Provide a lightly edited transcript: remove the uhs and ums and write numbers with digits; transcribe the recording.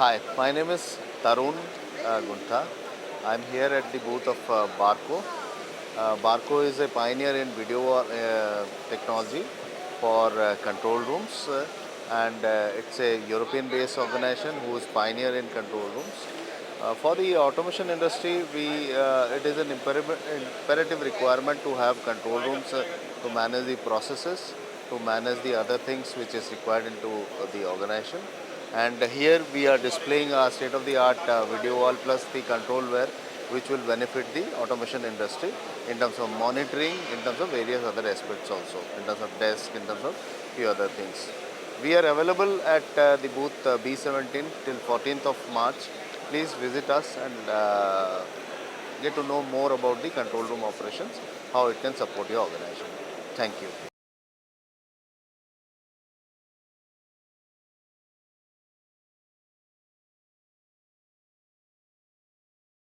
Hi, my name is Tarun Guntha. I'm here at the booth of Barco. Barco is a pioneer in video technology for control rooms, and it's a European-based organization who is pioneer in control rooms. For the automation industry, it is an imperative requirement to have control rooms to manage the processes, to manage the other things which is required into the organization. And here we are displaying our state-of-the-art video wall plus the controlware, which will benefit the automation industry in terms of monitoring, in terms of various other aspects also, in terms of desk, in terms of few other things. We are available at the booth B17 till 14th of March. Please visit us and get to know more about the control room operations, how it can support your organization. Thank you.